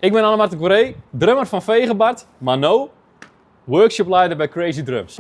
Ik ben Anne-Marten Corré, drummer van Vegebart, maar no, workshopleider bij Crazy Drums.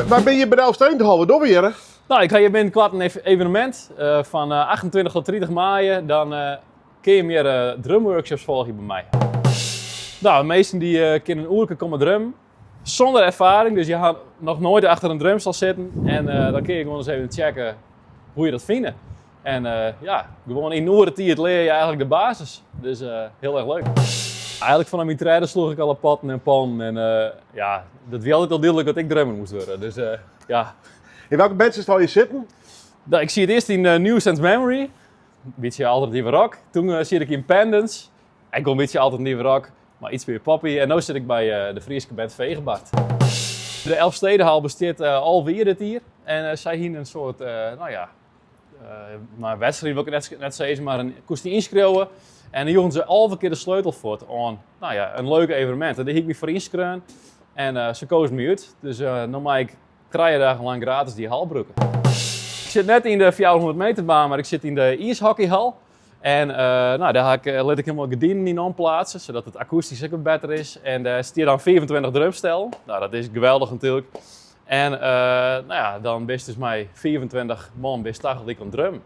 Waar ben je bij de Elfsteen te houden? Door weer? Nou, ik ga hier binnenkort een evenement van 28 tot 30 maart. Dan kun je meer drumworkshops volgen bij mij. Nou, de meesten die kunnen een oerke komen drum zonder ervaring. Dus je gaat nog nooit achter een drumstel zitten. En dan kun je gewoon eens even checken hoe je dat vindt. En ja, gewoon in oerentijd leer je eigenlijk de basis. Dus heel erg leuk. Eigenlijk vanaf mijn treden sloeg ik alle patten en pannen. En ja, dat was altijd al duidelijk dat ik drummer moest worden. Dus ja. In welke bands zal je zitten? Nou, ik zie het eerst in New Sense Memory. Een beetje alternatieve rock. Toen zit ik in Pendants. Ik een beetje alternatieve rock, maar iets meer poppy. En nu zit ik bij de Friese band Vegebart. De Elfstedenhal bestaat alweer dit hier. En zij hier een soort, nou ja, maar wedstrijd wil ik net zeggen, maar een koestie inschreeuwen. En dan joegen ze al keer de sleutel voor aan, nou ja, een leuk evenement. En daar heb ik me voor inschreeuwen. En ze kozen me uit. Dus dan mag ik 3 dagen lang gratis die hal broeken. Ik zit net in de 400 meter baan, maar ik zit in de ijshockeyhal. En nou, daar laat ik helemaal gedienden in aanplaatsen, zodat het akoestisch ook wat beter is. En daar zit hier dan 24 drumstellen. Nou, dat is geweldig natuurlijk. En nou ja, dan best dus mij 24 man best dat ik kan drum.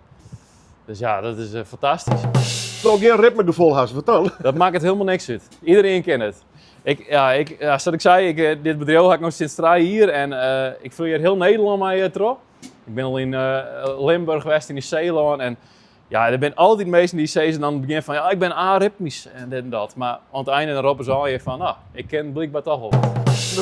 Dus ja, dat is fantastisch. Er ook geen ritmegevoel hast, wat dan? Dat maakt het helemaal niks uit. Iedereen kent het. Zoals ik zei, dit bedrijf heb ik nog sinds 3 hier en ik vul hier heel Nederland mee terug. Ik ben al in Limburg geweest, in Zeeland en ja, er zijn altijd mensen die zeggen dan begin van ja, ik ben aritmisch en dit en dat. Maar aan het einde dan roepen ze al je van, nou, ik ken blijkbaar toch wel.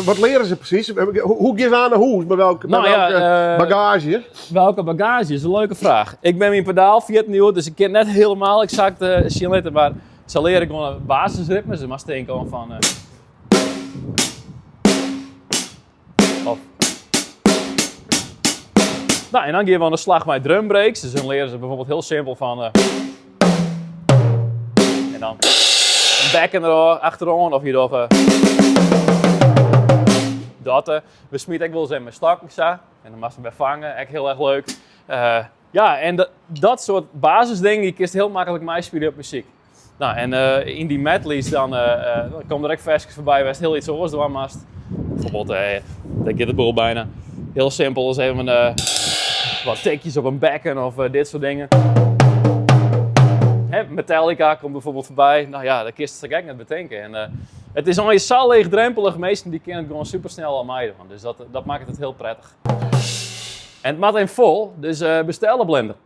Wat leren ze precies? Hoe ga je aan naar huis? Met welke bagage? Welke bagage is een leuke vraag. Ik ben mijn pedaal 14 jaar, dus ik ken net helemaal exact zien maar ze leren gewoon basisritmes. Ze maar denken van nou, en dan geven we aan de slag met drumbreaks. Dus dan leren ze bijvoorbeeld heel simpel van en dan een bekken erachteraan of je nog dat. We smeten ook wel eens in mijn stok en dan mag ze bij vangen. Echt heel erg leuk. Ja, en dat soort basisdingen die kun je heel makkelijk meespelen op muziek. Nou, en in die medleys dan komen er ook versjes voorbij waar het heel iets anders door mast. Bijvoorbeeld, dat gaat het boel bijna. Heel simpel, is even wat tikjes op een bekken of dit soort dingen. Metallica komt bijvoorbeeld voorbij. Nou ja, daar kun je het gek net bedenken. En het is ongeveer zo leegdrempelig. Meesten die kunnen het gewoon super snel aan mij doen. Dus dat maakt het heel prettig. En het maakt een vol, dus bestel een blender.